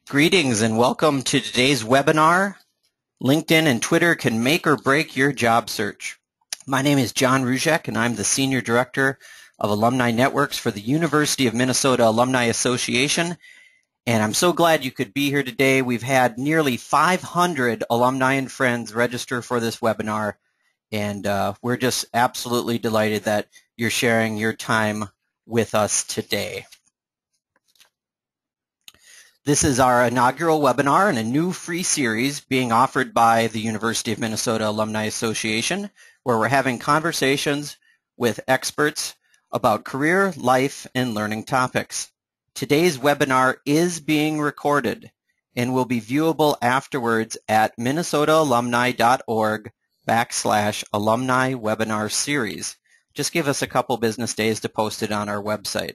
Greetings and welcome to today's webinar. LinkedIn and Twitter can make or break your job search. My name is John Ruzek and I'm the Senior Director of Alumni Networks for the University of Minnesota Alumni Association. And I'm so glad you could be here today. We've had nearly 500 alumni and friends register for this webinar. And we're just absolutely delighted that you're sharing your time with us today. This is our inaugural webinar in a new free series being offered by the University of Minnesota Alumni Association, where we're having conversations with experts about career, life, and learning topics. Today's webinar is being recorded and will be viewable afterwards at minnesotaalumni.org/alumni webinar series. Just give us a couple business days to post it on our website.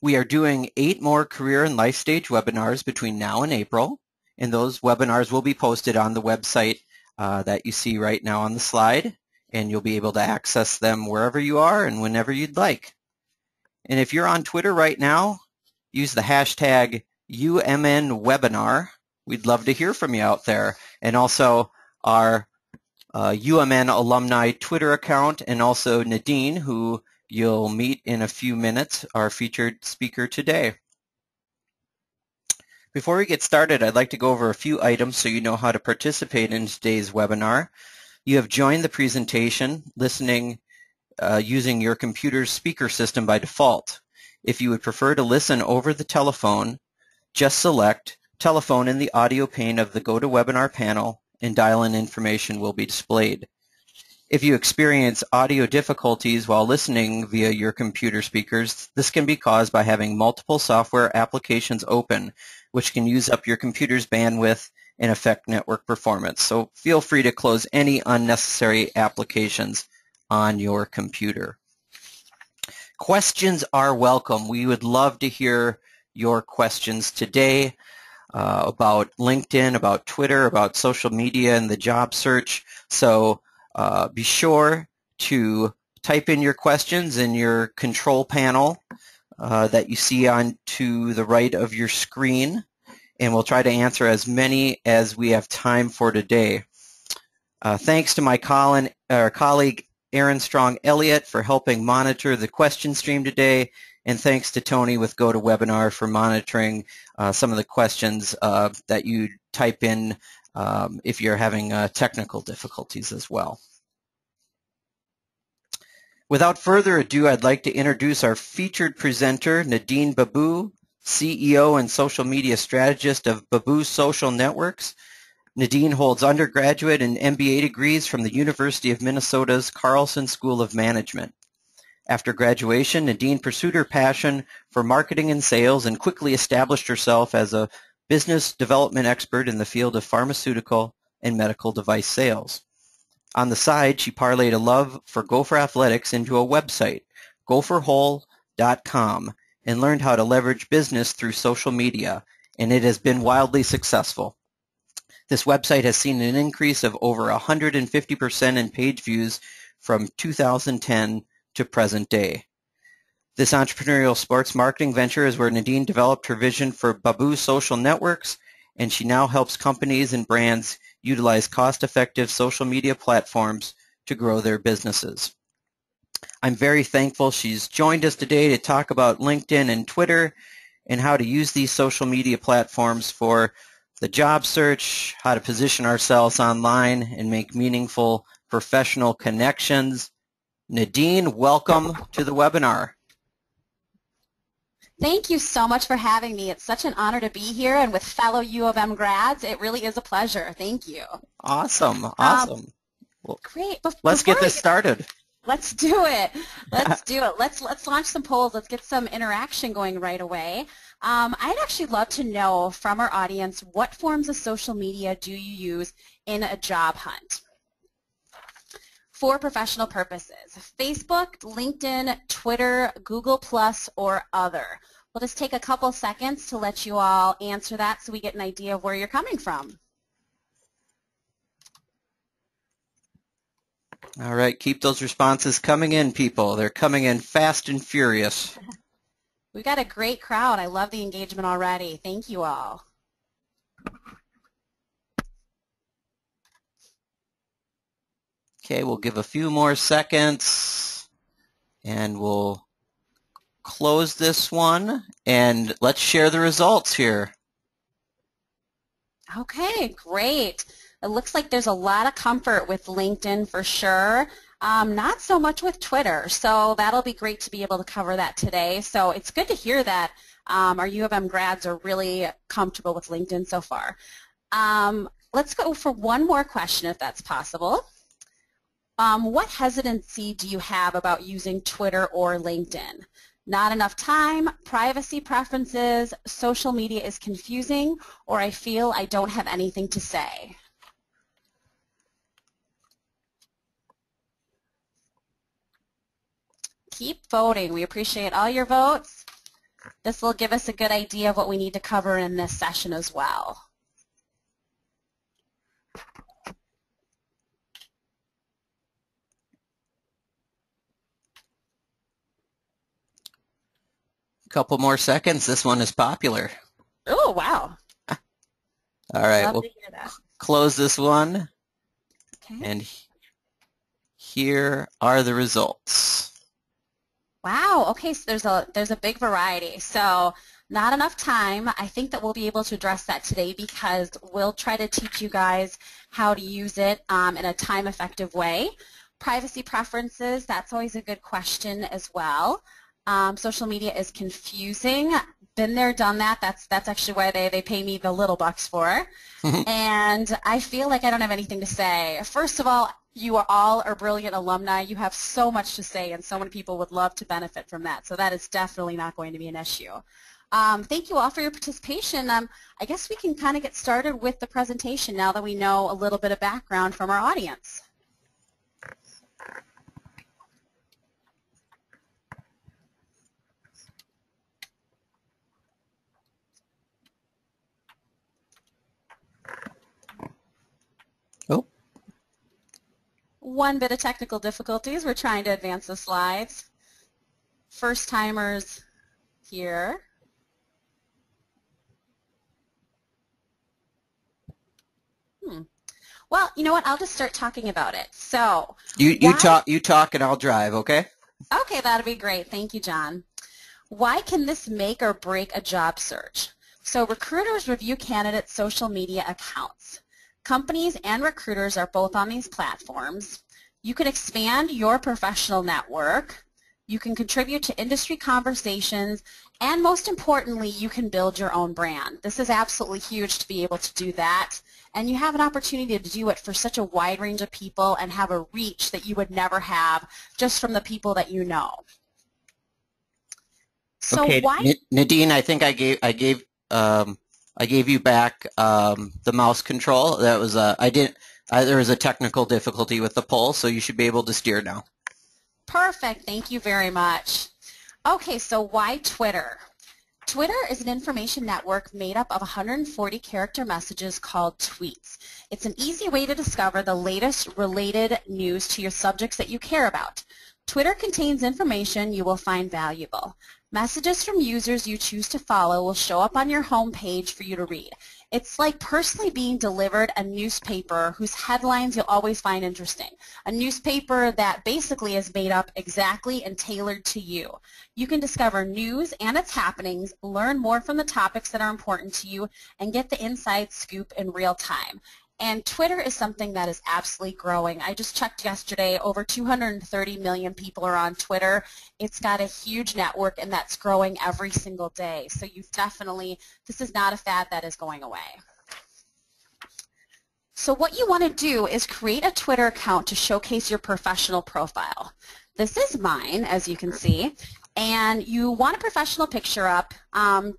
We are doing 8 more career and life stage webinars between now and April, and those webinars will be posted on the website that you see right now on the slide, and you'll be able to access them wherever you are and whenever you'd like. And if you're on Twitter right now, use the hashtag UMNWebinar. We'd love to hear from you out there. And also our UMN alumni Twitter account, and also Nadine, who you'll meet in a few minutes, our featured speaker today. Before we get started, I'd like to go over a few items so you know how to participate in today's webinar. You have joined the presentation listening using your computer's speaker system by default. If you would prefer to listen over the telephone, just select telephone in the audio pane of the GoToWebinar panel and dial-in information will be displayed. If you experience audio difficulties while listening via your computer speakers, this can be caused by having multiple software applications open, which can use up your computer's bandwidth and affect network performance. So feel free to close any unnecessary applications on your computer. Questions are welcome. We would love to hear your questions today about LinkedIn, about Twitter, about social media and the job search. So be sure to type in your questions in your control panel that you see on to the right of your screen, and we'll try to answer as many as we have time for today. Thanks to my colleague Aaron Strong Elliott for helping monitor the question stream today, and thanks to Tony with GoToWebinar for monitoring some of the questions that you type in if you're having technical difficulties as well. Without further ado, I'd like to introduce our featured presenter, Nadine Babu, CEO and social media strategist of Babu Social Networks. Nadine holds undergraduate and MBA degrees from the University of Minnesota's Carlson School of Management. After graduation, Nadine pursued her passion for marketing and sales and quickly established herself as a business development expert in the field of pharmaceutical and medical device sales. On the side, she parlayed a love for Gopher athletics into a website, gopherwhole.com, and learned how to leverage business through social media, and it has been wildly successful. This website has seen an increase of over 150% in page views from 2010 to present day. This entrepreneurial sports marketing venture is where Nadine developed her vision for Babu Social Networks, and she now helps companies and brands utilize cost-effective social media platforms to grow their businesses. I'm very thankful she's joined us today to talk about LinkedIn and Twitter and how to use these social media platforms for the job search, how to position ourselves online and make meaningful professional connections. Nadine, welcome to the webinar. Thank you so much for having me. It's such an honor to be here, and with fellow U of M grads, it really is a pleasure. Thank you. Awesome. Well, great. Let's get this started. Let's do it. Let's do it. Let's launch some polls. Let's get some interaction going right away. I'd actually love to know from our audience, what forms of social media do you use in a job hunt for professional purposes? Facebook, LinkedIn, Twitter, Google+, or other? We'll just take a couple seconds to let you all answer that so we get an idea of where you're coming from. All right, keep those responses coming in, people. They're coming in fast and furious. We've got a great crowd. I love the engagement already. Thank you all. Okay, we'll give a few more seconds and we'll close this one and let's share the results here. Okay, great. It looks like there's a lot of comfort with LinkedIn for sure. Not so much with Twitter, so that'll be great to be able to cover that today. So it's good to hear that our U of M grads are really comfortable with LinkedIn so far. Let's go for one more question if that's possible. What hesitancy do you have about using Twitter or LinkedIn? Not enough time, privacy preferences, social media is confusing, or I feel I don't have anything to say? Keep voting. We appreciate all your votes. This will give us a good idea of what we need to cover in this session as well. A couple more seconds. This one is popular. Oh, wow. All right, Love we'll to hear that. close this one. Okay. And here are the results. Wow, okay, so there's a big variety. So not enough time. I think that we'll be able to address that today because we'll try to teach you guys how to use it in a time-effective way. Privacy preferences, that's always a good question as well. Social media is confusing. Been there, done that. That's actually why they pay me the little bucks for. And I feel like I don't have anything to say. First of all, you all are brilliant alumni. You have so much to say, and so many people would love to benefit from that. So that is definitely not going to be an issue. Thank you all for your participation. I guess we can kind of get started with the presentation now that we know a little bit of background from our audience. Oh. One bit of technical difficulties. We're trying to advance the slides. First timers here. Well, you know what? I'll just start talking about it. So You talk and I'll drive, okay? Okay, that'll be great. Thank you, John. Why can this make or break a job search? So recruiters review candidates' social media accounts. Companies and recruiters are both on these platforms. You can expand your professional network. You can contribute to industry conversations. And most importantly, you can build your own brand. This is absolutely huge to be able to do that. And you have an opportunity to do it for such a wide range of people and have a reach that you would never have just from the people that you know. So okay, why? Nadine, I think I gave you back the mouse control. That was there was a technical difficulty with the poll, so you should be able to steer now. Perfect. Thank you very much. Okay, so why Twitter? Twitter is an information network made up of 140 character messages called tweets. It's an easy way to discover the latest related news to your subjects that you care about. Twitter contains information you will find valuable. Messages from users you choose to follow will show up on your home page for you to read. It's like personally being delivered a newspaper whose headlines you'll always find interesting. A newspaper that basically is made up exactly and tailored to you. You can discover news and its happenings, learn more from the topics that are important to you, and get the inside scoop in real time. And Twitter is something that is absolutely growing. I just checked yesterday, over 230 million people are on Twitter. It's got a huge network, and that's growing every single day. So this is not a fad that is going away. So what you want to do is create a Twitter account to showcase your professional profile. This is mine, as you can see. And you want a professional picture up.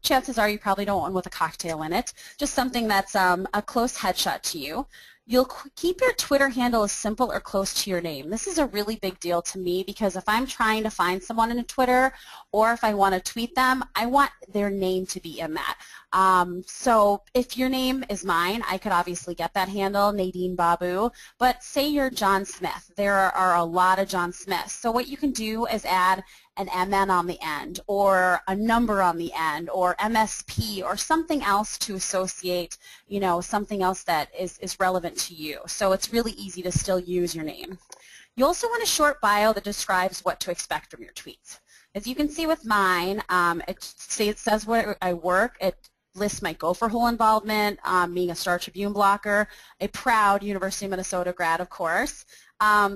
Chances are you probably don't want one with a cocktail in it, just something that's a close headshot to you. You'll keep your Twitter handle as simple or close to your name. This is a really big deal to me because if I'm trying to find someone in a Twitter or if I want to tweet them, I want their name to be in that. So if your name is mine, I could obviously get that handle, Nadine Babu, but say you're John Smith. There are a lot of John Smiths. So what you can do is add an MN on the end or a number on the end or MSP or something else to associate, you know, something else that is relevant to you. So it's really easy to still use your name. You also want a short bio that describes what to expect from your tweets. As you can see with mine, it says where I work. It lists my Gopher Hole involvement, being a Star Tribune blocker, a proud University of Minnesota grad, of course.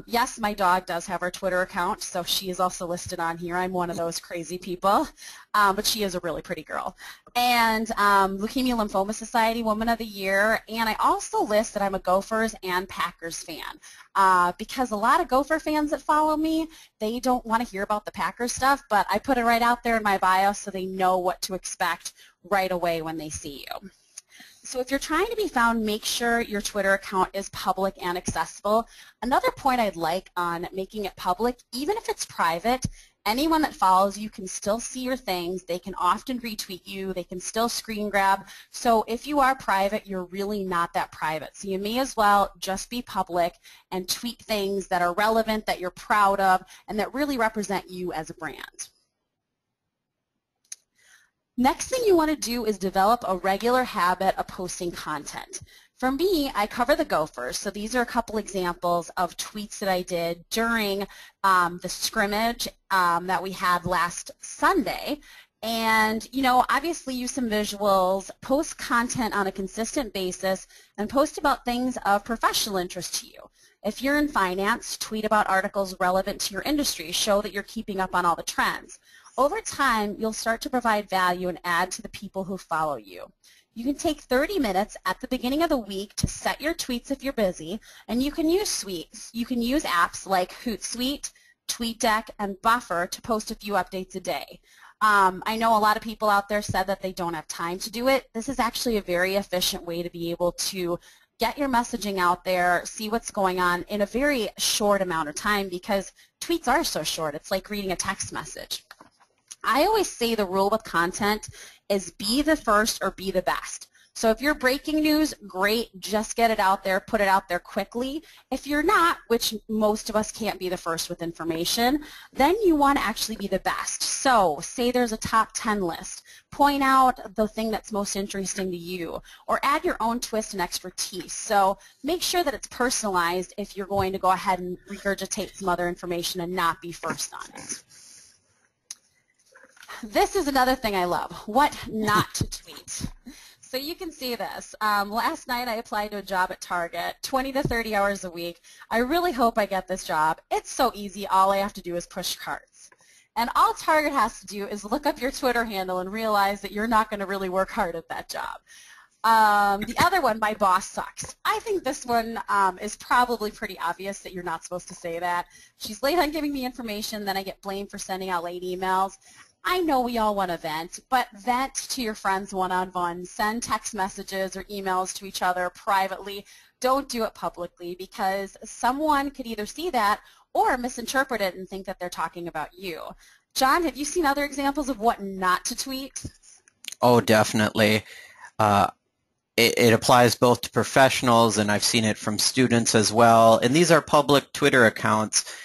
Yes, my dog does have her Twitter account, so she is also listed on here. I'm one of those crazy people, but she is a really pretty girl. And Leukemia Lymphoma Society Woman of the Year, and I also list that I'm a Gophers and Packers fan because a lot of Gopher fans that follow me, they don't want to hear about the Packers stuff, but I put it right out there in my bio so they know what to expect right away when they see you. So if you're trying to be found, make sure your Twitter account is public and accessible. Another point I'd like on making it public, even if it's private, anyone that follows you can still see your things. They can often retweet you. They can still screen grab. So if you are private, you're really not that private. So you may as well just be public and tweet things that are relevant, that you're proud of, and that really represent you as a brand. Next thing you want to do is develop a regular habit of posting content. For me, I cover the Gophers, so these are a couple examples of tweets that I did during the scrimmage that we had last Sunday. And, you know, obviously use some visuals, post content on a consistent basis, and post about things of professional interest to you. If you're in finance, tweet about articles relevant to your industry. Show that you're keeping up on all the trends. Over time, you'll start to provide value and add to the people who follow you. You can take 30 minutes at the beginning of the week to set your tweets if you're busy, and you can use apps like Hootsuite, TweetDeck, and Buffer to post a few updates a day. I know a lot of people out there said that they don't have time to do it. This is actually a very efficient way to be able to get your messaging out there, see what's going on in a very short amount of time because tweets are so short. It's like reading a text message. I always say the rule with content is be the first or be the best. So if you're breaking news, great, just get it out there, put it out there quickly. If you're not, which most of us can't be the first with information, then you want to actually be the best. So say there's a top 10 list. Point out the thing that's most interesting to you or add your own twist and expertise. So make sure that it's personalized if you're going to go ahead and regurgitate some other information and not be first on it. This is another thing I love, what not to tweet. So you can see this. Last night I applied to a job at Target, 20 to 30 hours a week. I really hope I get this job. It's so easy. All I have to do is push carts. And all Target has to do is look up your Twitter handle and realize that you're not going to really work hard at that job. The other one, my boss sucks. I think this one is probably pretty obvious that you're not supposed to say that. She's late on giving me information, then I get blamed for sending out late emails. I know we all want to vent, but vent to your friends one-on-one. Send text messages or emails to each other privately. Don't do it publicly because someone could either see that or misinterpret it and think that they're talking about you. John, have you seen other examples of what not to tweet? Oh, definitely. It applies both to professionals, and I've seen it from students as well. And these are public Twitter accounts.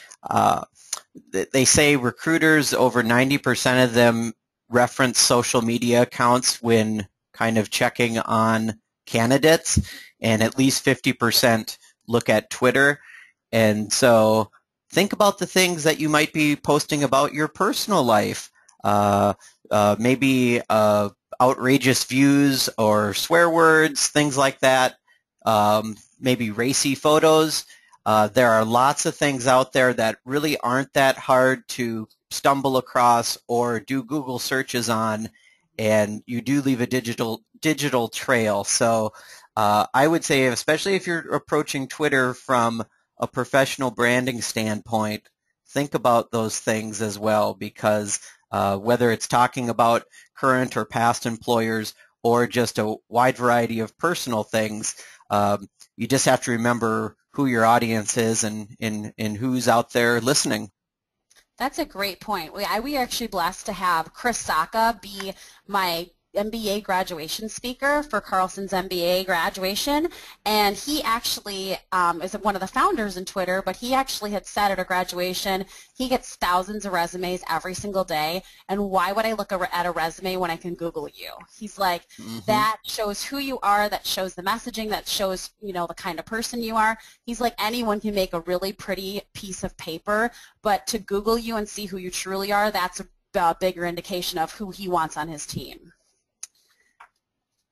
They say recruiters, over 90% of them reference social media accounts when kind of checking on candidates, and at least 50% look at Twitter. And so think about the things that you might be posting about your personal life, maybe outrageous views or swear words, things like that, maybe racy photos. There are lots of things out there that really aren't that hard to stumble across or do Google searches on, and you do leave a digital trail. So I would say, especially if you're approaching Twitter from a professional branding standpoint, think about those things as well, because whether it's talking about current or past employers or just a wide variety of personal things, you just have to remember who your audience is and who's out there listening. That's a great point. We are actually blessed to have Chris Saka be my MBA graduation speaker for Carlson's MBA graduation, and he actually is one of the founders in Twitter, but he actually had said at a graduation he gets thousands of resumes every single day, and why would I look at a resume when I can Google you? He's like, that shows who you are, that shows the messaging, that shows, you know, the kind of person you are. He's like, anyone can make a really pretty piece of paper, but to Google you and see who you truly are, that's a bigger indication of who he wants on his team.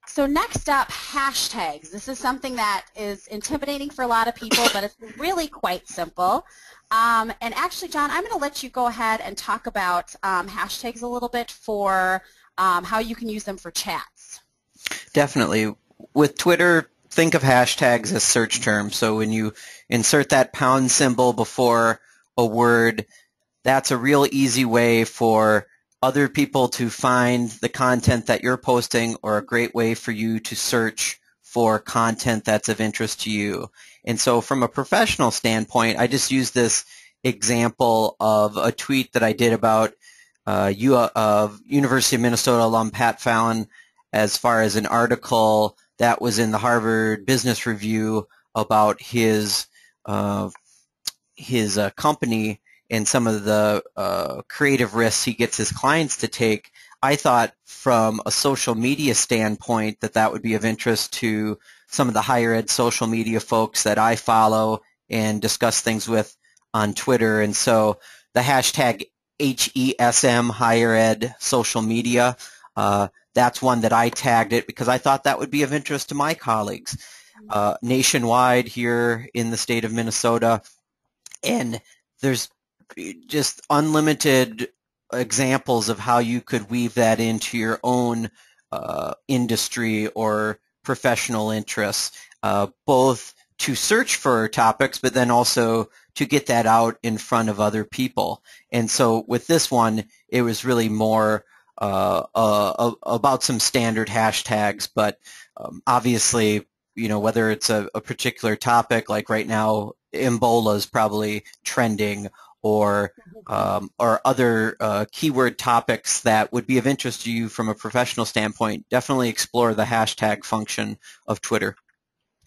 So next up, hashtags. This is something that is intimidating for a lot of people, but it's really quite simple. And actually, John, I'm going to let you go ahead and talk about hashtags a little bit for how you can use them for chats. Definitely. With Twitter, think of hashtags as search terms. So when you insert that pound symbol before a word, that's a real easy way for other people to find the content that you're posting, or a great way for you to search for content that's of interest to you. And so from a professional standpoint, I just used this example of a tweet that I did about University of Minnesota alum Pat Fallon, as far as an article that was in the Harvard Business Review about his company and some of the creative risks he gets his clients to take. I thought from a social media standpoint that would be of interest to some of the higher ed social media folks that I follow and discuss things with on Twitter. And so the hashtag HESM, higher ed social media, that's one that I tagged it because I thought that would be of interest to my colleagues nationwide here in the state of Minnesota. And there's just unlimited examples of how you could weave that into your own industry or professional interests, both to search for topics, but then also to get that out in front of other people. And so with this one, it was really more about some standard hashtags, but obviously, you know, whether it's a particular topic, like right now, Ebola is probably trending, or other keyword topics that would be of interest to you from a professional standpoint, definitely explore the hashtag function of Twitter.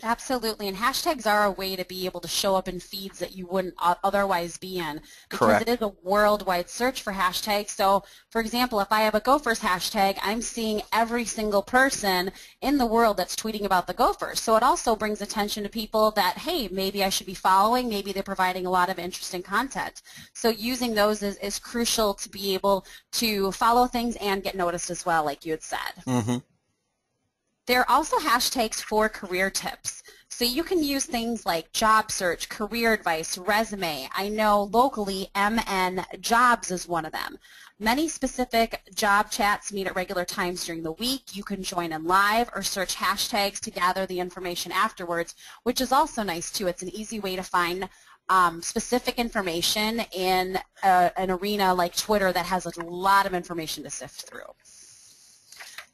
Absolutely, and hashtags are a way to be able to show up in feeds that you wouldn't otherwise be in, because Correct. it is a worldwide search for hashtags. So, for example, if I have a Gophers hashtag, I'm seeing every single person in the world that's tweeting about the Gophers. So it also brings attention to people that, hey, maybe I should be following, maybe they're providing a lot of interesting content. So using those is crucial to be able to follow things and get noticed as well, like you had said. Mm-hmm. There are also hashtags for career tips. So you can use things like job search, career advice, resume. I know locally MN Jobs is one of them. Many specific job chats meet at regular times during the week. You can join in live or search hashtags to gather the information afterwards, which is also nice too. It's an easy way to find specific information in an arena like Twitter that has a lot of information to sift through.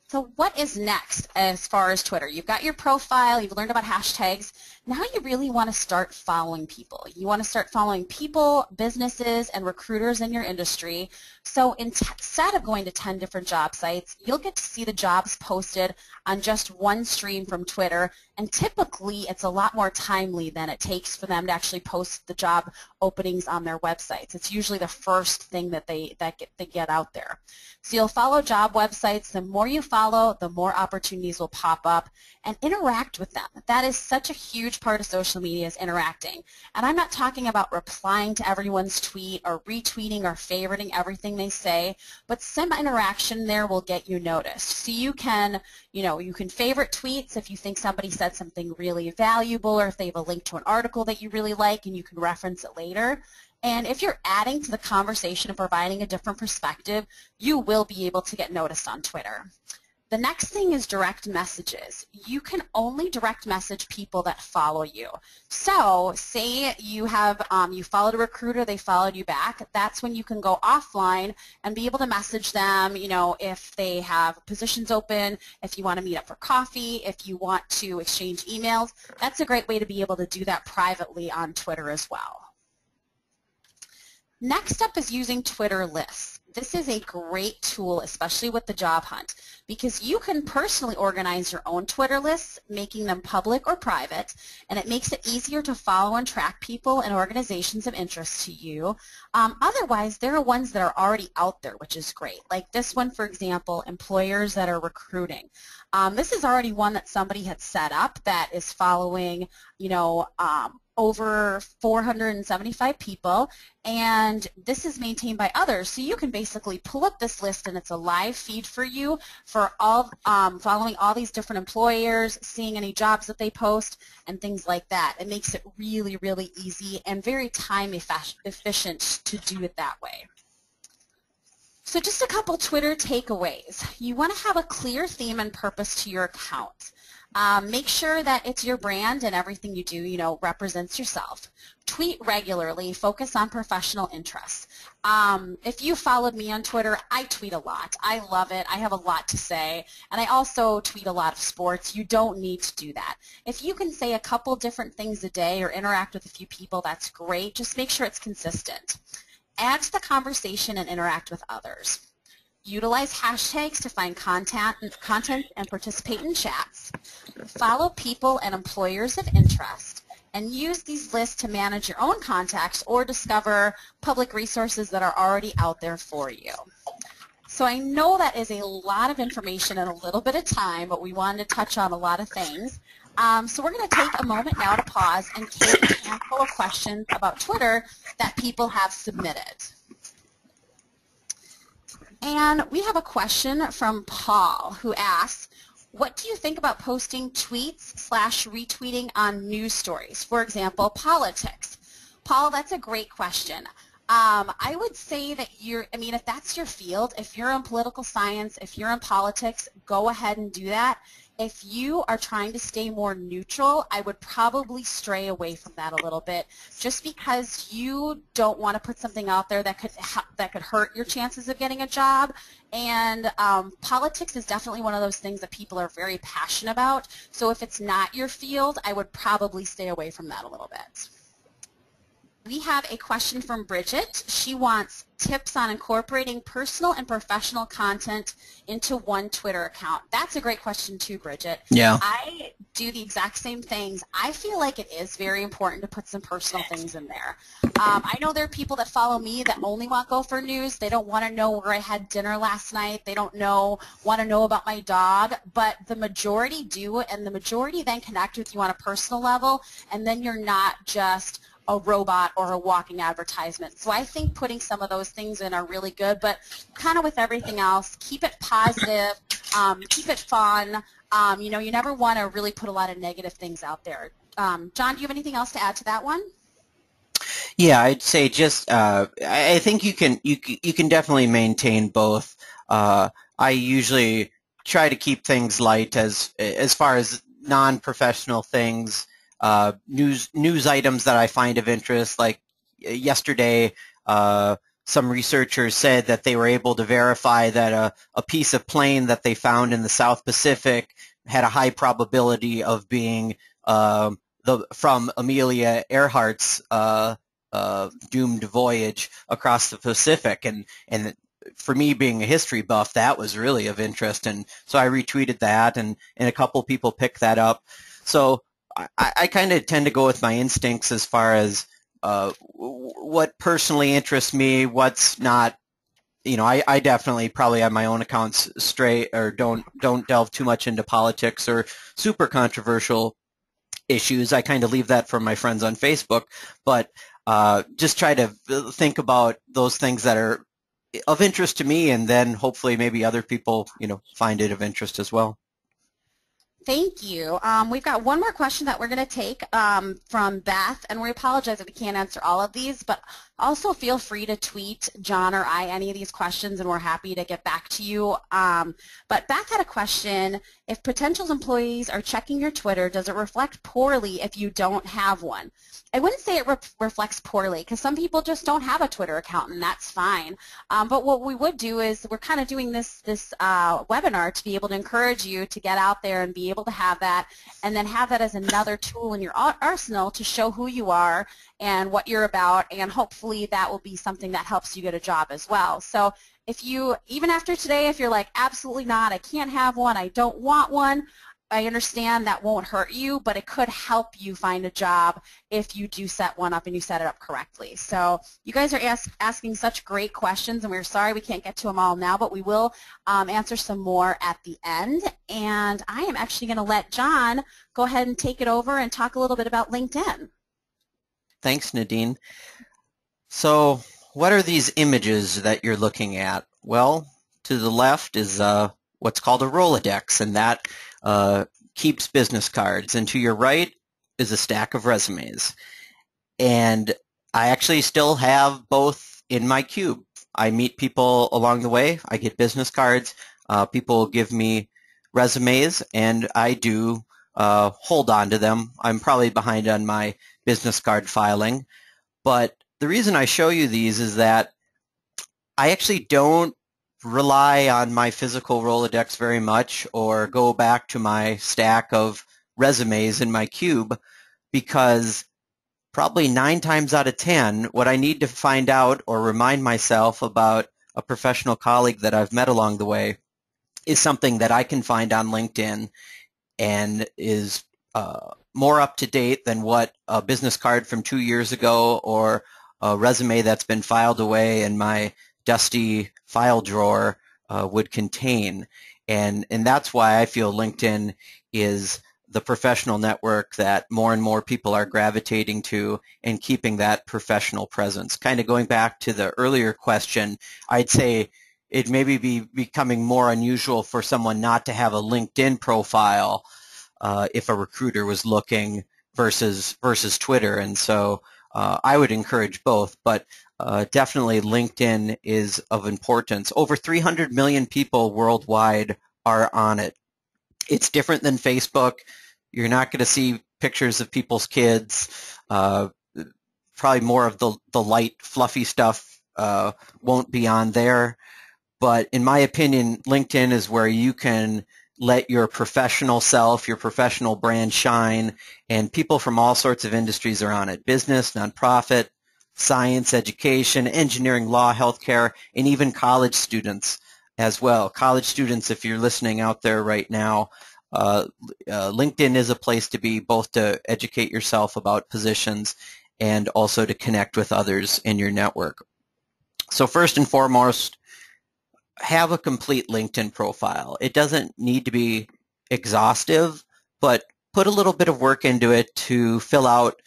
So what is next as far as Twitter? You've got your profile, you've learned about hashtags. Now you really want to start following people. You want to start following people, businesses, and recruiters in your industry. So instead of going to 10 different job sites, you'll get to see the jobs posted on just one stream from Twitter, and typically it's a lot more timely than it takes for them to actually post the job openings on their websites. It's usually the first thing that they get out there. So you'll follow job websites. The more you follow, the more opportunities will pop up, and interact with them. That is such a huge part of social media, is interacting. And I'm not talking about replying to everyone's tweet or retweeting or favoriting everything they say, but some interaction there will get you noticed. So you can, you can favorite tweets if you think somebody said something really valuable, or if they have a link to an article that you really like and you can reference it later. And if you're adding to the conversation and providing a different perspective, you will be able to get noticed on Twitter. The next thing is direct messages. You can only direct message people that follow you. So say you have you followed a recruiter, they followed you back. That's when you can go offline and be able to message them, if they have positions open, if you want to meet up for coffee, if you want to exchange emails. That's a great way to be able to do that privately on Twitter as well. Next up is using Twitter lists. this is a great tool, especially with the job hunt, because you can personally organize your own Twitter lists, making them public or private, and it makes it easier to follow and track people and organizations of interest to you. Otherwise, there are ones that are already out there, which is great. Like this one, for example, employers that are recruiting. This is already one that somebody had set up that is following, over 475 people, and this is maintained by others. So you can basically pull up this list, and it's a live feed for you for all following all these different employers, seeing any jobs that they post, and things like that. It makes it really, really easy and very time efficient to do it that way. So just a couple Twitter takeaways. You want to have a clear theme and purpose to your account. Make sure that it's your brand and everything you do, represents yourself. Tweet regularly. Focus on professional interests. If you followed me on Twitter, I tweet a lot. I love it. I have a lot to say. And I also tweet a lot of sports. You don't need to do that. If you can say a couple different things a day or interact with a few people, that's great. Just make sure it's consistent. Add to the conversation and interact with others. Utilize hashtags to find content and participate in chats. Follow people and employers of interest, and use these lists to manage your own contacts or discover public resources that are already out there for you. So I know that is a lot of information in a little bit of time, but we wanted to touch on a lot of things. So we're going to take a moment now to pause and take a handful of questions about Twitter that people have submitted. And we have a question from Paul who asks, what do you think about posting tweets/retweeting on news stories? For example, politics. Paul, that's a great question. I would say that if that's your field, if you're in political science, if you're in politics, go ahead and do that. If you are trying to stay more neutral, I would probably stray away from that a little bit, just because you don't want to put something out there that could hurt your chances of getting a job. And politics is definitely one of those things that people are very passionate about. So if it's not your field, I would probably stay away from that a little bit. We have a question from Bridget. She wants tips on incorporating personal and professional content into one Twitter account. That's a great question too, Bridget. Yeah. I do the exact same things. I feel like it is very important to put some personal things in there. I know there are people that follow me that only want Gopher News. They don't want to know where I had dinner last night. They don't want to know about my dog, but the majority do, and the majority then connect with you on a personal level, and then you're not just a robot or a walking advertisement. So I think putting some of those things in are really good, but kind of with everything else, keep it positive, keep it fun. You never want to really put a lot of negative things out there. John, do you have anything else to add to that one? Yeah, I'd say just I think you can definitely maintain both. I usually try to keep things light as far as non-professional things. News items that I find of interest, like yesterday, some researchers said that they were able to verify that a piece of plane that they found in the South Pacific had a high probability of being from Amelia Earhart's doomed voyage across the Pacific, and for me, being a history buff, that was really of interest, and so I retweeted that, and a couple people picked that up. So I kind of tend to go with my instincts as far as what personally interests me, what's not. I definitely probably have my own accounts straight, or don't delve too much into politics or super controversial issues. I kind of leave that for my friends on Facebook, but just try to think about those things that are of interest to me, and then hopefully maybe other people, find it of interest as well. Thank you. We've got one more question that we're going to take from Beth, and we apologize if we can't answer all of these, but also feel free to tweet John or I any of these questions, and we're happy to get back to you. But Beth had a question. If potential employees are checking your Twitter, does it reflect poorly if you don't have one? I wouldn't say it reflects poorly, because some people just don't have a Twitter account, and that's fine. But what we would do is we're kind of doing this webinar to be able to encourage you to get out there and be able to have that, and then have that as another tool in your arsenal to show who you are and what you're about, and hopefully that will be something that helps you get a job as well. So if you, even after today, if you're like, absolutely not, I can't have one, I don't want one, I understand that won't hurt you, but it could help you find a job if you do set one up and you set it up correctly. So you guys are asking such great questions, and we're sorry we can't get to them all now, but we will answer some more at the end. And I am actually going to let John go ahead and take it over and talk a little bit about LinkedIn. Thanks, Nadine. So what are these images that you're looking at? Well, to the left is what's called a Rolodex, and that keeps business cards. And to your right is a stack of resumes. And I actually still have both in my cube. I meet people along the way. I get business cards. People give me resumes, and I do hold on to them. I'm probably behind on my business card filing. But the reason I show you these is that I actually don't rely on my physical Rolodex very much or go back to my stack of resumes in my cube, because probably 9 times out of 10, what I need to find out or remind myself about a professional colleague that I've met along the way is something that I can find on LinkedIn and is more up to date than what a business card from 2 years ago or a resume that's been filed away in my dusty file drawer would contain. And that's why I feel LinkedIn is the professional network that more and more people are gravitating to and keeping that professional presence. Kind of going back to the earlier question, I'd say it maybe be becoming more unusual for someone not to have a LinkedIn profile if a recruiter was looking versus Twitter. And so I would encourage both, but definitely LinkedIn is of importance. Over 300 million people worldwide are on it. It's different than Facebook. You're not going to see pictures of people's kids. Probably more of the light, fluffy stuff won't be on there. But in my opinion, LinkedIn is where you can let your professional self, your professional brand shine, and people from all sorts of industries are on it. Business, nonprofit, science, education, engineering, law, healthcare, and even college students as well. College students, if you're listening out there right now, LinkedIn is a place to be, both to educate yourself about positions and also to connect with others in your network. So first and foremost, have a complete LinkedIn profile. It doesn't need to be exhaustive, but put a little bit of work into it to fill out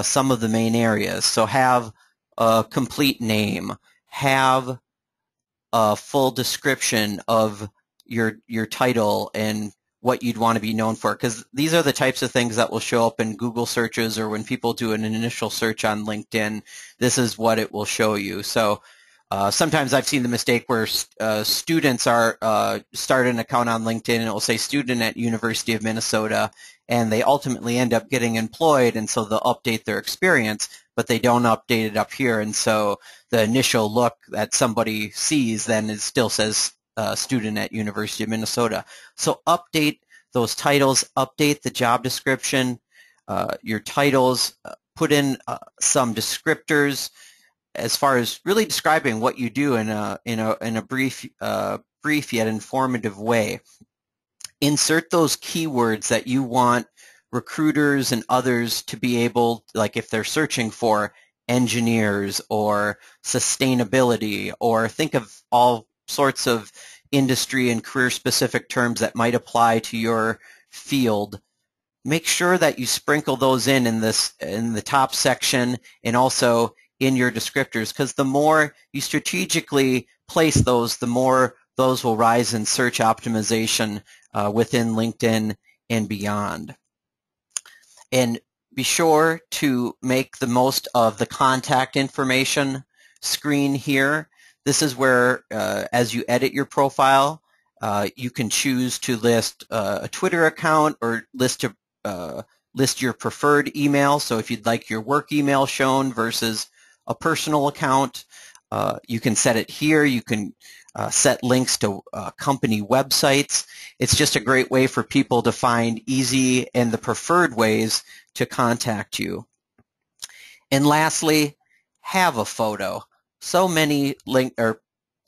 some of the main areas. So have a complete name, have a full description of your title and what you'd want to be known for, because these are the types of things that will show up in Google searches, or when people do an initial search on LinkedIn, this is what it will show you. So sometimes I've seen the mistake where students are start an account on LinkedIn and it will say student at University of Minnesota, and they ultimately end up getting employed, and so they'll update their experience, but they don't update it up here, and so the initial look that somebody sees then it still says student at University of Minnesota. So update those titles, update the job description, your titles, put in some descriptors as far as really describing what you do in a brief yet informative way. Insert those keywords that you want recruiters and others to be able, like if they're searching for engineers or sustainability, or think of all sorts of industry and career specific terms that might apply to your field. Make sure that you sprinkle those in the top section and also in your descriptors, because the more you strategically place those, the more those will rise in search optimization within LinkedIn and beyond. And be sure to make the most of the contact information screen here. This is where, as you edit your profile, you can choose to list a Twitter account or list your preferred email. So if you'd like your work email shown versus a personal account, you can set it here. You can set links to company websites. It's just a great way for people to find easy and the preferred ways to contact you. And lastly, have a photo. So many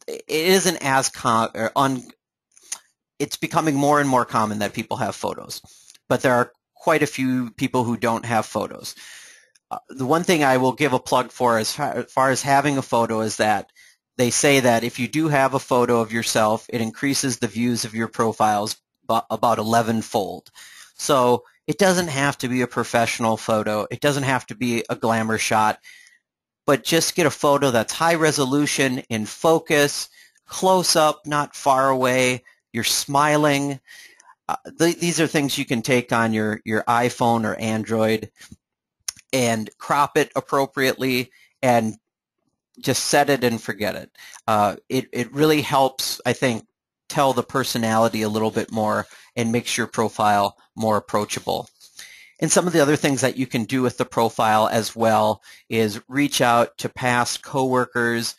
it isn't as it's becoming more and more common that people have photos, but there are quite a few people who don't have photos. The one thing I will give a plug for as far as having a photo is that they say that if you do have a photo of yourself, it increases the views of your profiles about 11-fold. So it doesn't have to be a professional photo. It doesn't have to be a glamour shot, but just get a photo that's high resolution, in focus, close up, not far away. You're smiling. These are things you can take on your iPhone or Android and crop it appropriately and just set it and forget it. It really helps, I think, tell the personality a little bit more and makes your profile more approachable. And some of the other things that you can do with the profile as well is reach out to past coworkers,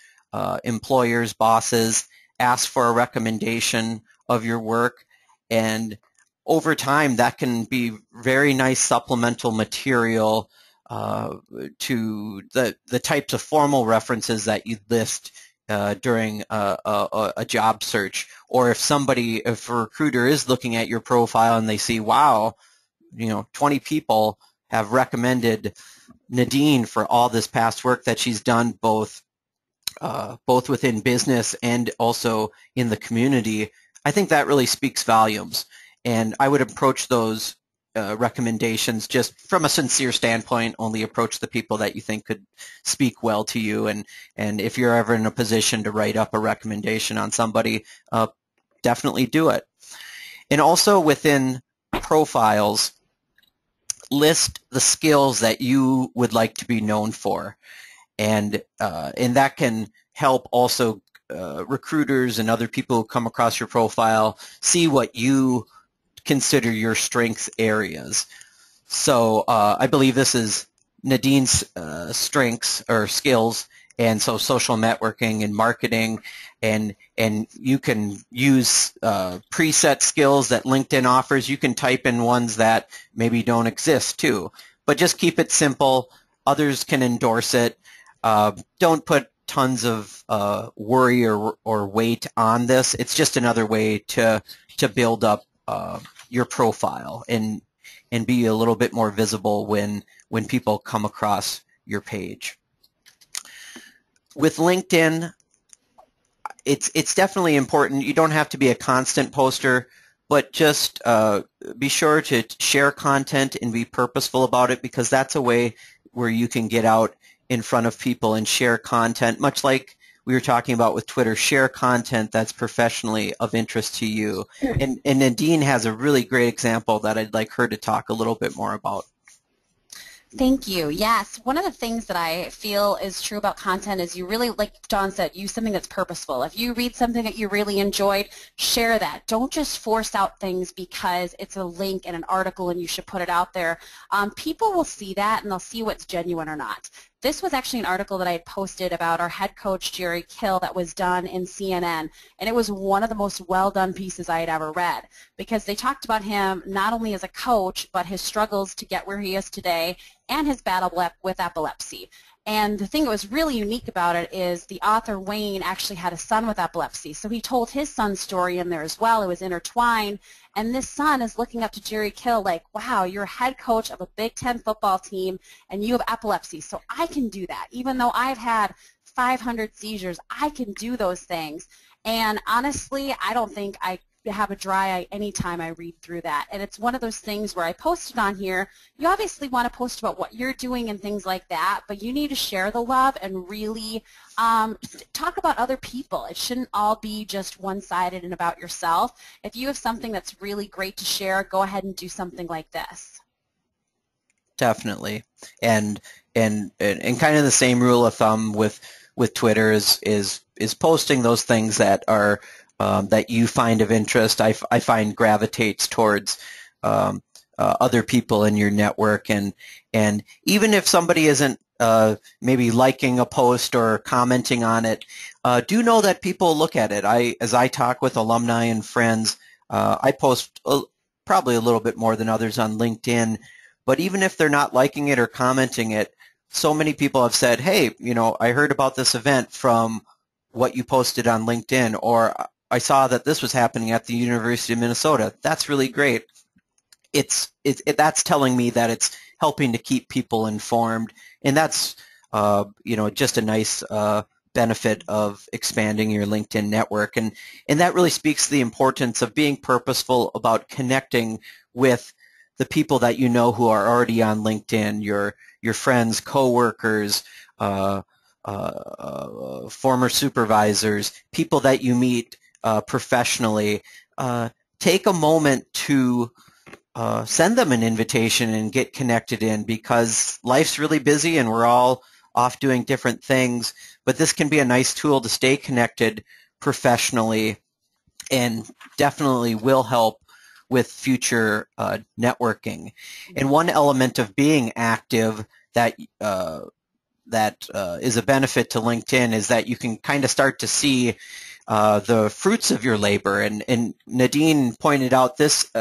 employers, bosses, ask for a recommendation of your work, and over time that can be very nice supplemental material to the types of formal references that you list during a job search. Or if a recruiter is looking at your profile and they see, wow, 20 people have recommended Nadine for all this past work that she's done, both within business and also in the community, I think that really speaks volumes. And I would approach those recommendations just from a sincere standpoint. Only approach the people that you think could speak well to you. And if you're ever in a position to write up a recommendation on somebody, definitely do it. And also within profiles, list the skills that you would like to be known for. And that can help also recruiters and other people who come across your profile see what you consider your strengths areas. So I believe this is Nadine's strengths or skills, and so social networking and marketing, and you can use preset skills that LinkedIn offers. You can type in ones that maybe don't exist too, but just keep it simple. Others can endorse it. Don't put tons of worry or weight on this. It's just another way to build up your profile and be a little bit more visible when people come across your page. With LinkedIn, it's definitely important. You don't have to be a constant poster, but just be sure to share content and be purposeful about it, because that's a way where you can get out in front of people and share content, much like we were talking about with Twitter. Share content that's professionally of interest to you. And Nadine has a really great example that I'd like her to talk a little bit more about. Thank you. Yes, one of the things that I feel is true about content is you really, like John said, use something that's purposeful. If you read something that you really enjoyed, share that. Don't just force out things because it's a link and an article and you should put it out there. People will see that and they'll see what's genuine or not. This was actually an article that I had posted about our head coach, Jerry Kill, that was done in CNN, and it was one of the most well-done pieces I had ever read, because they talked about him not only as a coach, but his struggles to get where he is today and his battle with epilepsy. And the thing that was really unique about it is the author, Wayne, actually had a son with epilepsy. So he told his son's story in there as well. It was intertwined. And this son is looking up to Jerry Kill like, wow, you're a head coach of a Big Ten football team and you have epilepsy. So I can do that. Even though I've had 500 seizures, I can do those things. And honestly, I don't think I have a dry eye anytime I read through that. And it's one of those things where I posted on here. You obviously want to post about what you're doing and things like that, but you need to share the love and really talk about other people. It shouldn't all be just one-sided and about yourself. If you have something that's really great to share, go ahead and do something like this. Definitely. And kind of the same rule of thumb with Twitter is posting those things that are that you find of interest. I find gravitates towards other people in your network, and even if somebody isn't maybe liking a post or commenting on it, do know that people look at it. As I talk with alumni and friends, I post probably a little bit more than others on LinkedIn, but even if they're not liking it or commenting it, so many people have said, hey, I heard about this event from what you posted on LinkedIn, or I saw that this was happening at the University of Minnesota. That's really great. That's telling me that it's helping to keep people informed, and that's just a nice benefit of expanding your LinkedIn network, and that really speaks to the importance of being purposeful about connecting with the people that you know who are already on LinkedIn, your friends, coworkers, former supervisors, people that you meet professionally. Take a moment to send them an invitation and get connected in, because life's really busy and we're all off doing different things, but this can be a nice tool to stay connected professionally, and definitely will help with future networking. And one element of being active that is a benefit to LinkedIn is that you can kind of start to see the fruits of your labor. And Nadine pointed out this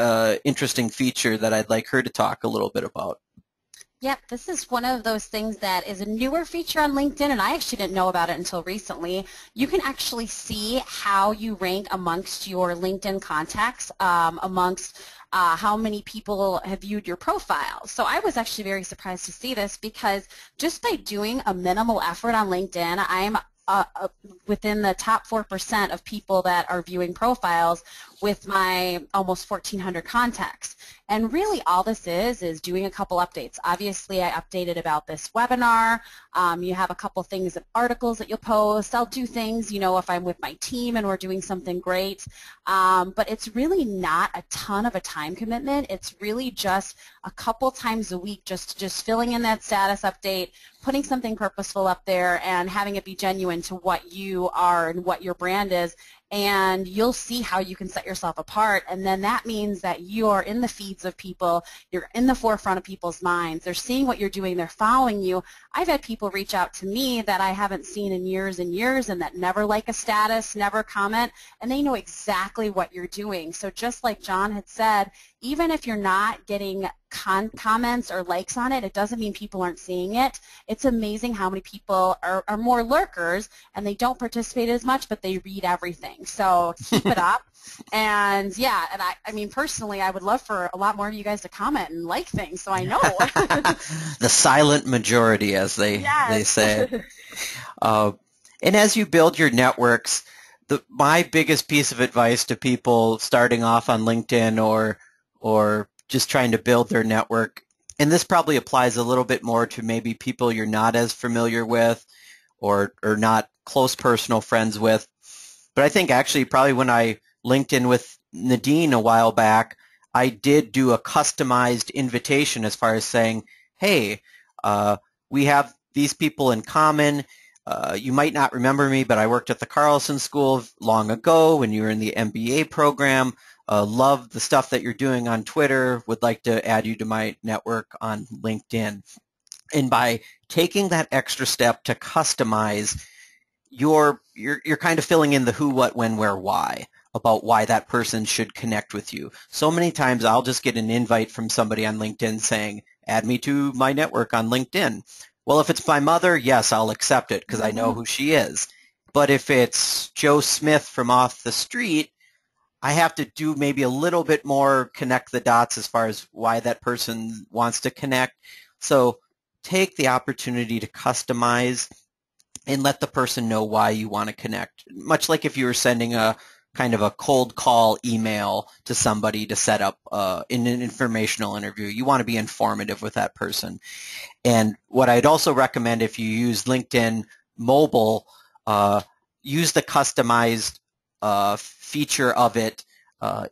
interesting feature that I'd like her to talk a little bit about. Yep, this is one of those things that is a newer feature on LinkedIn, and I actually didn't know about it until recently. You can actually see how you rank amongst your LinkedIn contacts, amongst how many people have viewed your profile. So I was actually very surprised to see this, because just by doing a minimal effort on LinkedIn, I'm within the top 4% of people that are viewing profiles with my almost 1,400 contacts. And really all this is doing a couple updates. Obviously, I updated about this webinar. You have a couple things, articles that you'll post. I'll do things, if I'm with my team and we're doing something great. But it's really not a ton of a time commitment. It's really just a couple times a week, just filling in that status update, putting something purposeful up there, and having it be genuine to what you are and what your brand is. And you'll see how you can set yourself apart, and then that means that you're in the feeds of people, you're in the forefront of people's minds, they're seeing what you're doing, they're following you. I've had people reach out to me that I haven't seen in years and years, and that never like a status, never comment, and they know exactly what you're doing. So just like John had said, even if you're not getting comments or likes on it, it doesn't mean people aren't seeing it. It's amazing how many people are more lurkers, and they don't participate as much, but they read everything. So keep it up. And yeah, and I mean, personally, I would love for a lot more of you guys to comment and like things, so I know. The silent majority, as they say. And as you build your networks, my biggest piece of advice to people starting off on LinkedIn or just trying to build their network, and this probably applies a little bit more to maybe people you're not as familiar with or not close personal friends with. But I think actually probably when I linked in with Nadine a while back, I did do a customized invitation as far as saying, hey, we have these people in common. You might not remember me, but I worked at the Carlson School long ago when you were in the MBA program. Love the stuff that you're doing on Twitter. Would like to add you to my network on LinkedIn. And by taking that extra step to customize, you're kind of filling in the who, what, when, where, why about why that person should connect with you. So many times I'll just get an invite from somebody on LinkedIn saying, add me to my network on LinkedIn. Well, if it's my mother, yes, I'll accept it because I know who she is. But if it's Joe Smith from off the street, I have to do maybe a little bit more, connect the dots as far as why that person wants to connect. So take the opportunity to customize and let the person know why you want to connect. Much like if you were sending a kind of a cold call email to somebody to set up in an informational interview, you want to be informative with that person. And what I'd also recommend, if you use LinkedIn mobile, use the customized feature of it.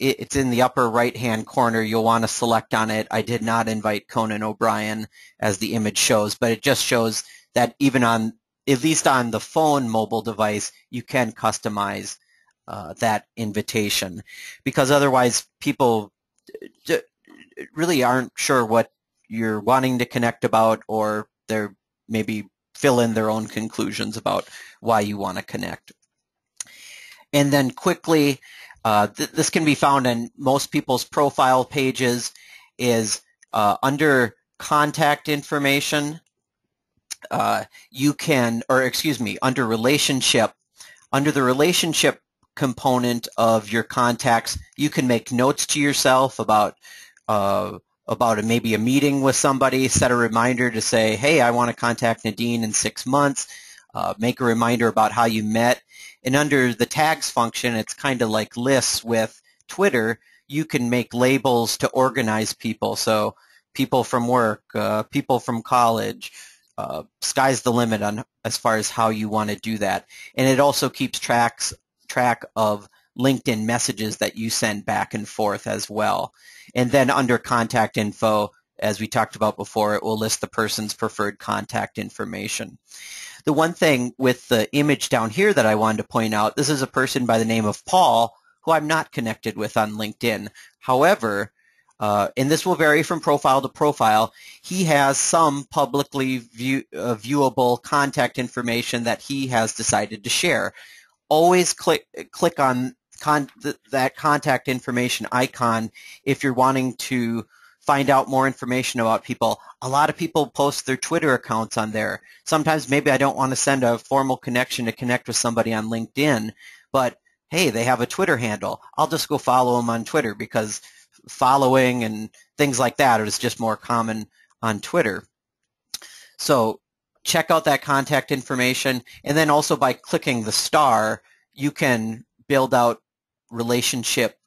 It's in the upper right-hand corner. You'll want to select on it. I did not invite Conan O'Brien as the image shows, but it just shows that even on, at least on the phone mobile device, you can customize that invitation, because otherwise people really aren't sure what you're wanting to connect about, or they're maybe fill in their own conclusions about why you want to connect. And then quickly, this can be found in most people's profile pages, is under contact information, you can, or excuse me, under relationship, Under the relationship component of your contacts, you can make notes to yourself about maybe a meeting with somebody, set a reminder to say, hey, I want to contact Nadine in 6 months, make a reminder about how you met. And under the tags function, it's kind of like lists with Twitter. You can make labels to organize people. So people from work, people from college, sky's the limit on as far as how you want to do that. And it also keeps track of LinkedIn messages that you send back and forth as well. And then under contact info, as we talked about before, it will list the person's preferred contact information. The one thing with the image down here that I wanted to point out, this is a person by the name of Paul, who I'm not connected with on LinkedIn. However, and this will vary from profile to profile, he has some publicly viewable contact information that he has decided to share. Always click on that contact information icon if you're wanting to find out more information about people. A lot of people post their Twitter accounts on there. Sometimes maybe I don't want to send a formal connection to connect with somebody on LinkedIn, but hey, they have a Twitter handle. I'll just go follow them on Twitter because following and things like that is just more common on Twitter. So check out that contact information, and then also by clicking the star, you can build out relationship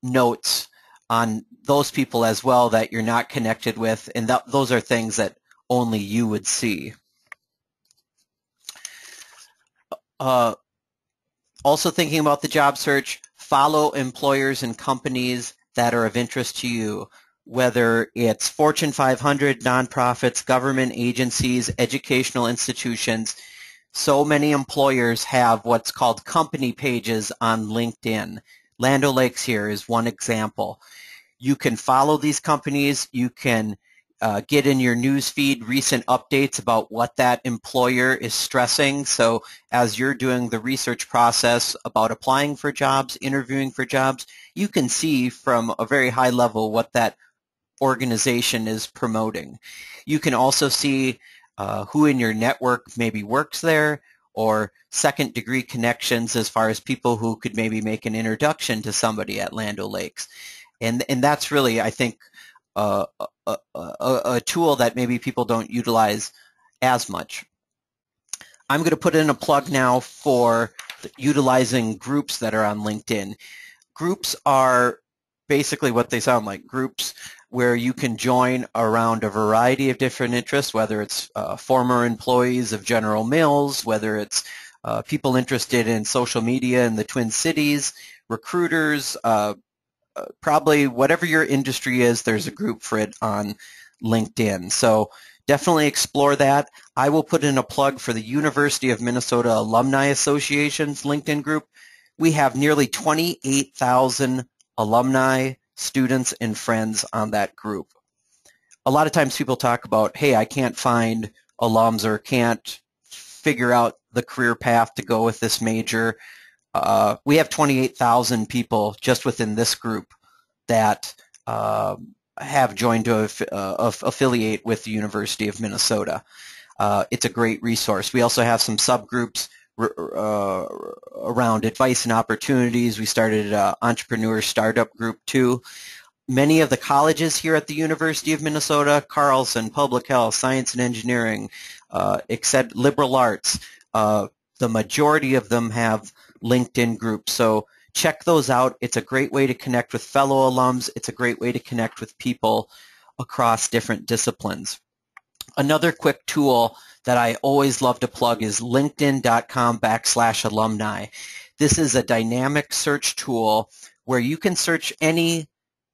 notes on those people as well that you're not connected with, and those are things that only you would see. Also thinking about the job search, follow employers and companies that are of interest to you, whether it's Fortune 500, nonprofits, government agencies, educational institutions. So many employers have what's called company pages on LinkedIn. Land O'Lakes here is one example. You can follow these companies. You can get in your news feed recent updates about what that employer is stressing. So as you're doing the research process about applying for jobs, interviewing for jobs, you can see from a very high level what that organization is promoting. You can also see who in your network maybe works there, or second degree connections as far as people who could maybe make an introduction to somebody at Land O'Lakes. And that's really, I think, a tool that maybe people don't utilize as much. I'm going to put in a plug now for utilizing groups that are on LinkedIn. Groups are basically what they sound like, groups where you can join around a variety of different interests, whether it's former employees of General Mills, whether it's people interested in social media in the Twin Cities, recruiters, probably whatever your industry is, there's a group for it on LinkedIn. So definitely explore that. I will put in a plug for the University of Minnesota Alumni Association's LinkedIn group. We have nearly 28,000 alumni, students, and friends on that group. A lot of times people talk about, hey, I can't find alums or can't figure out the career path to go with this major. We have 28,000 people just within this group that have joined to affiliate with the University of Minnesota. It's a great resource. We also have some subgroups around advice and opportunities. We started an entrepreneur startup group too. Many of the colleges here at the University of Minnesota, Carlson, Public Health, Science and Engineering, except liberal arts, the majority of them have LinkedIn groups. So check those out. It's a great way to connect with fellow alums. It's a great way to connect with people across different disciplines. Another quick tool that I always love to plug is linkedin.com/alumni. This is a dynamic search tool where you can search any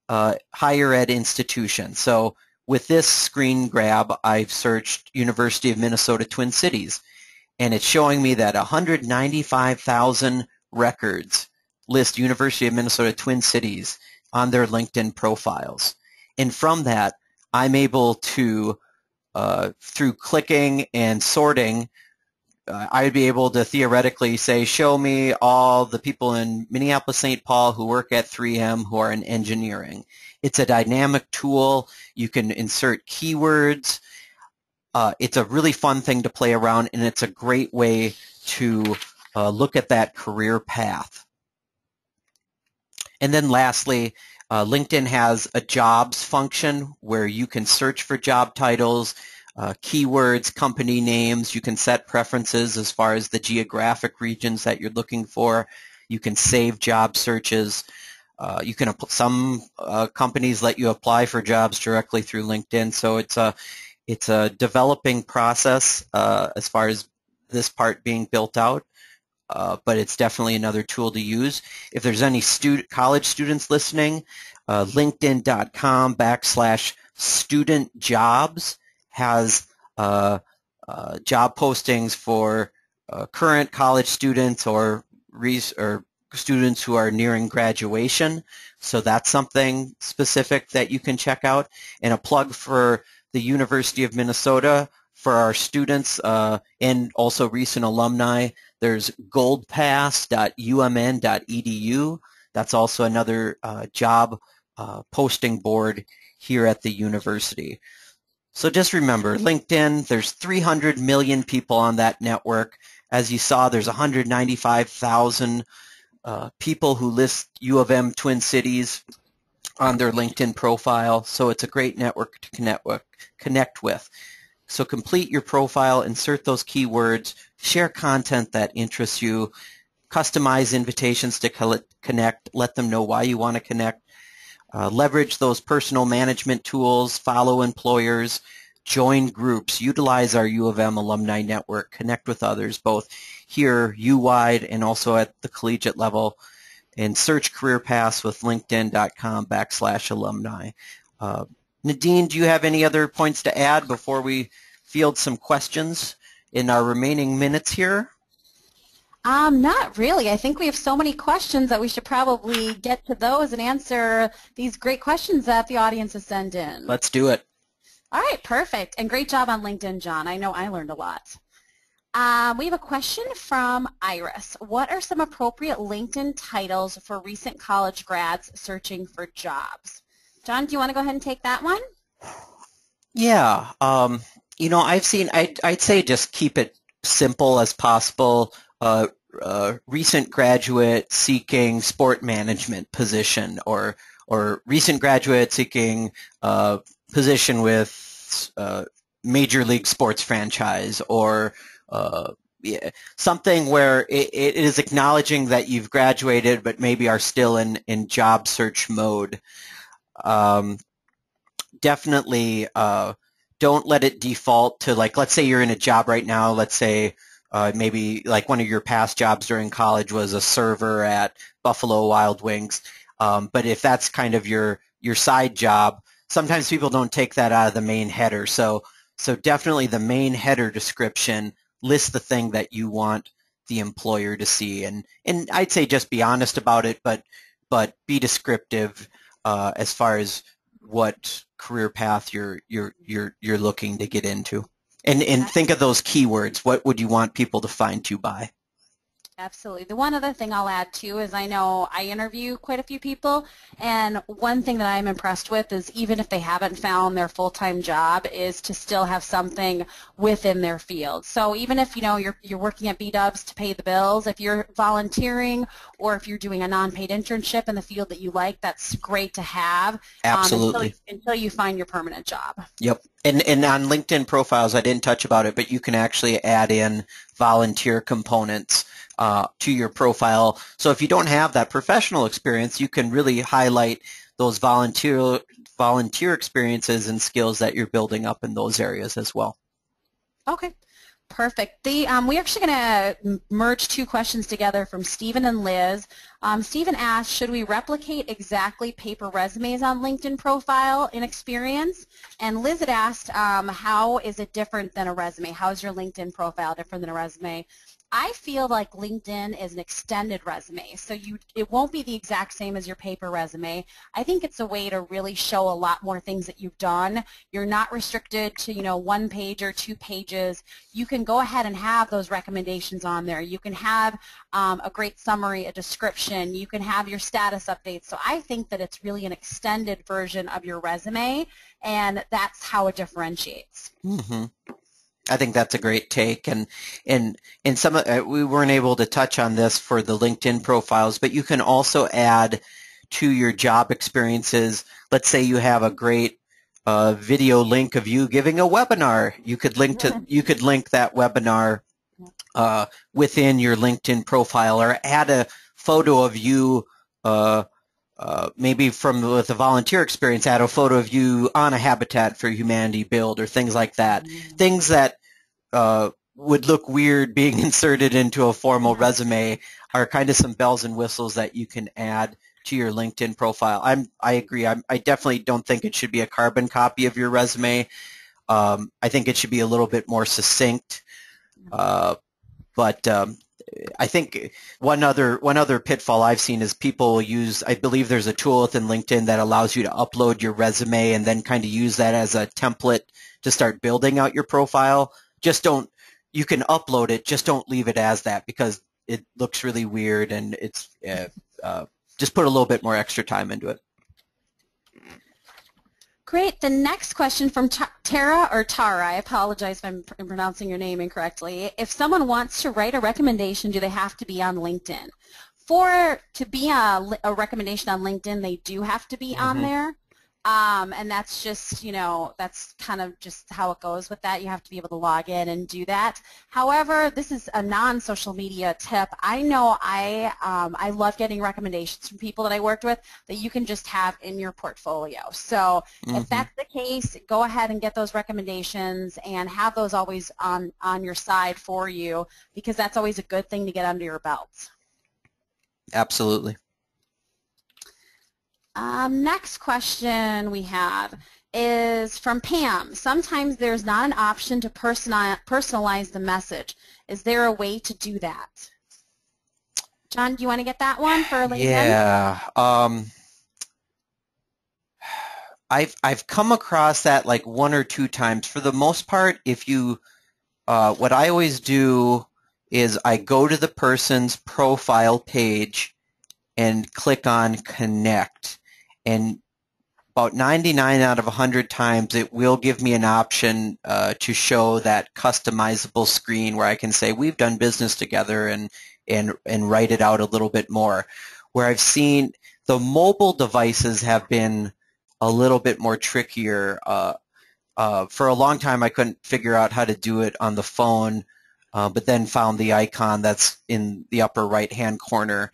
higher ed institution. So with this screen grab, I've searched University of Minnesota Twin Cities, and it's showing me that 195,000 records list University of Minnesota Twin Cities on their LinkedIn profiles. And from that, I'm able to, through clicking and sorting, I'd be able to theoretically say, show me all the people in Minneapolis-St. Paul who work at 3M who are in engineering. It's a dynamic tool. You can insert keywords. It's a really fun thing to play around, and it's a great way to look at that career path. And then lastly, LinkedIn has a jobs function where you can search for job titles, keywords, company names. You can set preferences as far as the geographic regions that you're looking for. You can save job searches. Some companies let you apply for jobs directly through LinkedIn, so it's a developing process as far as this part being built out. But it's definitely another tool to use. If there's any college students listening, LinkedIn.com/student jobs has job postings for current college students or students who are nearing graduation. So that's something specific that you can check out. And a plug for the University of Minnesota for our students and also recent alumni. There's goldpass.umn.edu. That's also another job posting board here at the university. So just remember, LinkedIn, there's 300 million people on that network. As you saw, there's 195,000 people who list U of M Twin Cities on their LinkedIn profile. So it's a great network to connect with. So complete your profile, insert those keywords, share content that interests you, customize invitations to connect, let them know why you want to connect, leverage those personal management tools, follow employers, join groups, utilize our U of M alumni network, connect with others, both here U-wide and also at the collegiate level, and search career paths with linkedin.com/alumni. Nadine, do you have any other points to add before we field some questions in our remaining minutes here? Not really. I think we have so many questions that we should probably get to those and answer these great questions that the audience has sent in. Let's do it. All right, perfect. And great job on LinkedIn, John. I know I learned a lot. We have a question from Iris. What are some appropriate LinkedIn titles for recent college grads searching for jobs? John, do you want to go ahead and take that one? Yeah. I'd say just keep it simple as possible. Recent graduate seeking sport management position, or recent graduate seeking position with major league sports franchise, or something where it is acknowledging that you've graduated but maybe are still in job search mode. Definitely don't let it default to, like, let's say you're in a job right now. Let's say maybe like one of your past jobs during college was a server at Buffalo Wild Wings. But if that's kind of your side job, sometimes people don't take that out of the main header. So definitely the main header description lists the thing that you want the employer to see. And I'd say just be honest about it, but be descriptive as far as what career path you're looking to get into. And think of those keywords. What would you want people to find you by? Absolutely. The one other thing I'll add too is I know I interview quite a few people, and one thing that I'm impressed with is even if they haven't found their full-time job is to still have something within their field. So even if you're working at B-Dubs to pay the bills, if you're volunteering or if you're doing a non-paid internship in the field that you like, that's great to have. Absolutely. Until you find your permanent job. Yep. And on LinkedIn profiles, I didn't touch about it, but you can actually add in volunteer components to your profile. So if you don't have that professional experience, you can really highlight those volunteer experiences and skills that you're building up in those areas as well. Okay. Perfect. We're actually going to merge two questions together from Stephen and Liz. Stephen asked, should we replicate exactly paper resumes on LinkedIn profile in experience? And Liz had asked, how is it different than a resume? How is your LinkedIn profile different than a resume? I feel like LinkedIn is an extended resume, so it won't be the exact same as your paper resume. I think it's a way to really show a lot more things that you've done. You're not restricted to, 1 page or 2 pages. You can go ahead and have those recommendations on there. You can have a great summary, a description. You can have your status updates. So I think that it's really an extended version of your resume, and that's how it differentiates. Mm-hmm. I think that's a great take, and some we weren't able to touch on this for the LinkedIn profiles, but you can also add to your job experiences. Let's say you have a great video link of you giving a webinar. You could link that webinar within your LinkedIn profile, or add a photo of you. Maybe with a volunteer experience, add a photo of you on a Habitat for Humanity build or things like that. Things that would look weird being inserted into a formal resume are kind of some bells and whistles that you can add to your LinkedIn profile. I agree. I definitely don't think it should be a carbon copy of your resume. I think it should be a little bit more succinct. But I think one other pitfall I've seen is people use, I believe there's a tool within LinkedIn that allows you to upload your resume and then kind of use that as a template to start building out your profile. You can upload it, just don't leave it as that, because it looks really weird, and it's just put a little bit more extra time into it. Great. The next question from Tara, I apologize if I'm pronouncing your name incorrectly. If someone wants to write a recommendation, do they have to be on LinkedIn? To be a recommendation on LinkedIn, they do have to be on there. And that's just, that's kind of just how it goes with that. You have to be able to log in and do that. However, this is a non-social media tip. I know I love getting recommendations from people that I worked with that you can just have in your portfolio. So if that's the case, go ahead and get those recommendations and have those always on your side for you, because that's always a good thing to get under your belt. Absolutely. Next question we have is from Pam. Sometimes there's not an option to personalize the message. Is there a way to do that? John, do you want to get that one for LinkedIn? Yeah. I've come across that like one or two times. For the most part, what I always do is I go to the person's profile page and click on connect. And about 99 out of 100 times, it will give me an option to show that customizable screen where I can say, we've done business together, and write it out a little bit more. Where I've seen the mobile devices have been a little bit more trickier. For a long time, I couldn't figure out how to do it on the phone, but then found the icon that's in the upper right-hand corner.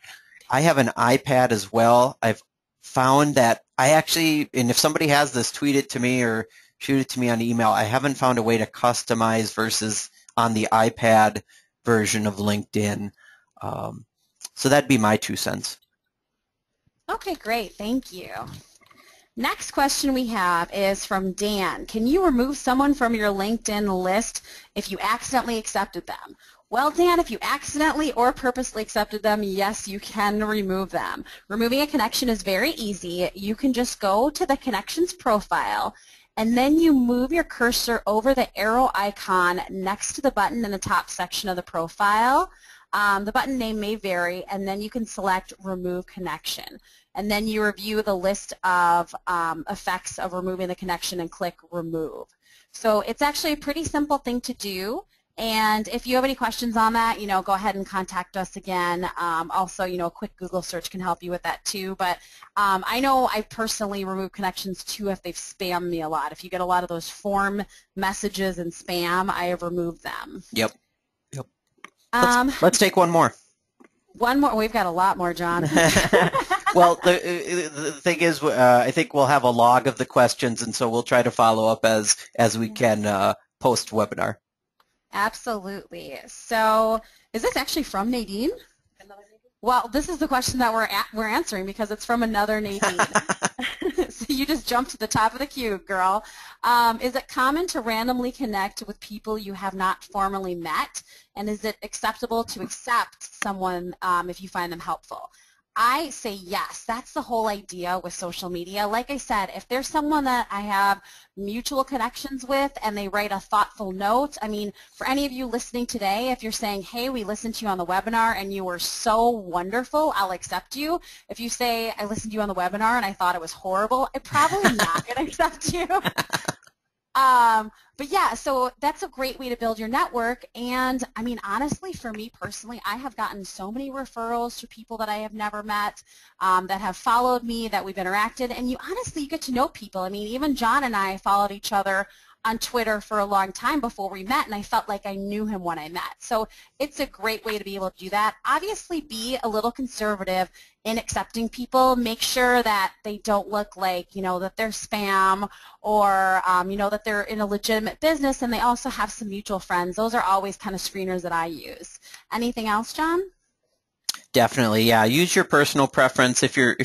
I have an iPad as well. I've found that and if somebody has this, tweet it to me or shoot it to me on email. I haven't found a way to customize versus on the iPad version of LinkedIn. So that'd be my 2 cents. Okay, great. Thank you. Next question we have is from Dan. Can you remove someone from your LinkedIn list if you accidentally accepted them? Well, Dan, if you accidentally or purposely accepted them, yes, you can remove them. Removing a connection is very easy. You can just go to the connections profile, and then you move your cursor over the arrow icon next to the button in the top section of the profile. The button name may vary, and then you can select Remove Connection. And then you review the list of effects of removing the connection and click Remove. So it's actually a pretty simple thing to do. And if you have any questions on that, go ahead and contact us again. Also, a quick Google search can help you with that too. But I know I personally remove connections too if they've spammed me a lot. If you get a lot of those form messages and spam, I have removed them. Yep. Let's take one more. One more. We've got a lot more, John. Well, the thing is, I think we'll have a log of the questions, and so we'll try to follow up as we can post-webinar. Absolutely. So is this actually from Nadine? Well, this is the question that we're answering because it's from another Nadine. So you just jumped to the top of the queue, girl. Is it common to randomly connect with people you have not formally met? And is it acceptable to accept someone if you find them helpful? I say yes. That's the whole idea with social media. Like I said, if there's someone that I have mutual connections with and they write a thoughtful note, I mean, for any of you listening today, if you're saying, hey, we listened to you on the webinar and you were so wonderful, I'll accept you. If you say, I listened to you on the webinar and I thought it was horrible, I'm probably not going to accept you. But yeah, so that's a great way to build your network. And I mean, honestly, for me personally, I have gotten so many referrals to people that I have never met, that have followed me, that we've interacted. And you honestly, you get to know people. I mean, even John and I followed each other on Twitter for a long time before we met, and I felt like I knew him when I met. So it's a great way to be able to do that. Obviously, be a little conservative in accepting people. Make sure that they don't look like, that they're spam, or, that they're in a legitimate business, and they also have some mutual friends. Those are always kind of screeners that I use. Anything else, John? Definitely, yeah. Use your personal preference. If you're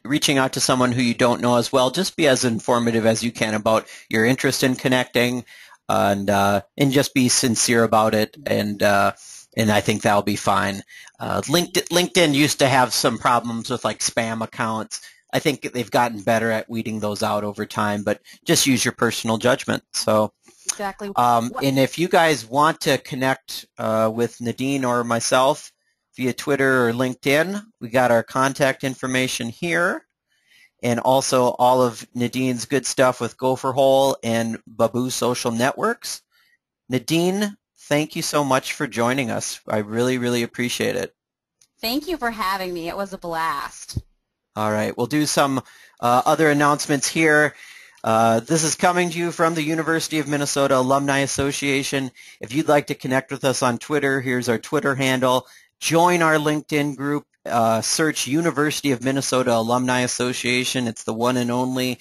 reaching out to someone who you don't know as well, just be as informative as you can about your interest in connecting, and just be sincere about it. And I think that'll be fine. LinkedIn used to have some problems with like spam accounts. I think they've gotten better at weeding those out over time, but just use your personal judgment. So. Exactly. And if you guys want to connect with Nadine or myself via Twitter or LinkedIn, we got our contact information here, and also all of Nadine's good stuff with Gopher Hole and Babu Social Networks. Nadine, thank you so much for joining us. I really, really appreciate it. Thank you for having me. It was a blast. All right, we'll do some other announcements here. This is coming to you from the University of Minnesota Alumni Association. If you'd like to connect with us on Twitter, here's our Twitter handle. Join our LinkedIn group. Search University of Minnesota Alumni Association. It's the one and only.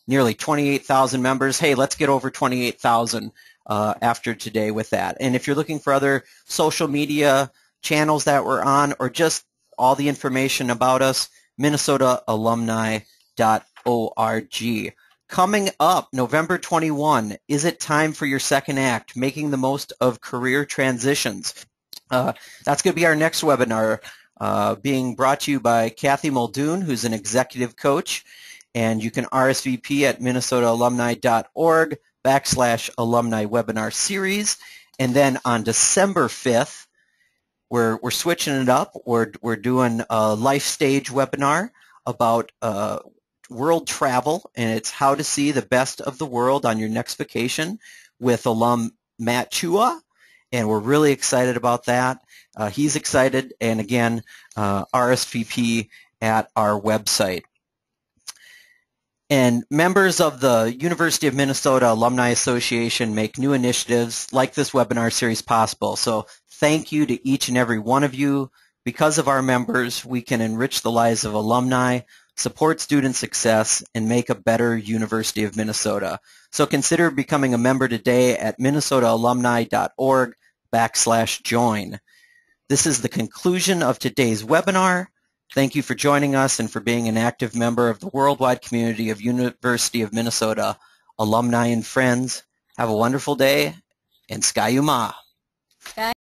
Nearly 28,000 members. Hey, let's get over 28,000 after today with that. And if you're looking for other social media channels that we're on, or just all the information about us, minnesotaalumni.org. Coming up, November 21, is it time for your second act, making the most of career transitions? That's going to be our next webinar, being brought to you by Kathy Muldoon, who's an executive coach, and you can RSVP at minnesotaalumni.org/alumni webinar series. And then on December 5th, we're switching it up. We're doing a life stage webinar about world travel, and it's how to see the best of the world on your next vacation with alum Matt Chua. And we're really excited about that. He's excited, and again, RSVP at our website. And members of the University of Minnesota Alumni Association make new initiatives like this webinar series possible. So thank you to each and every one of you. Because of our members, we can enrich the lives of alumni, support student success, and make a better University of Minnesota. So consider becoming a member today at minnesotaalumni.org/join. This is the conclusion of today's webinar. Thank you for joining us and for being an active member of the worldwide community of University of Minnesota alumni and friends. Have a wonderful day, and Ski-U-Mah.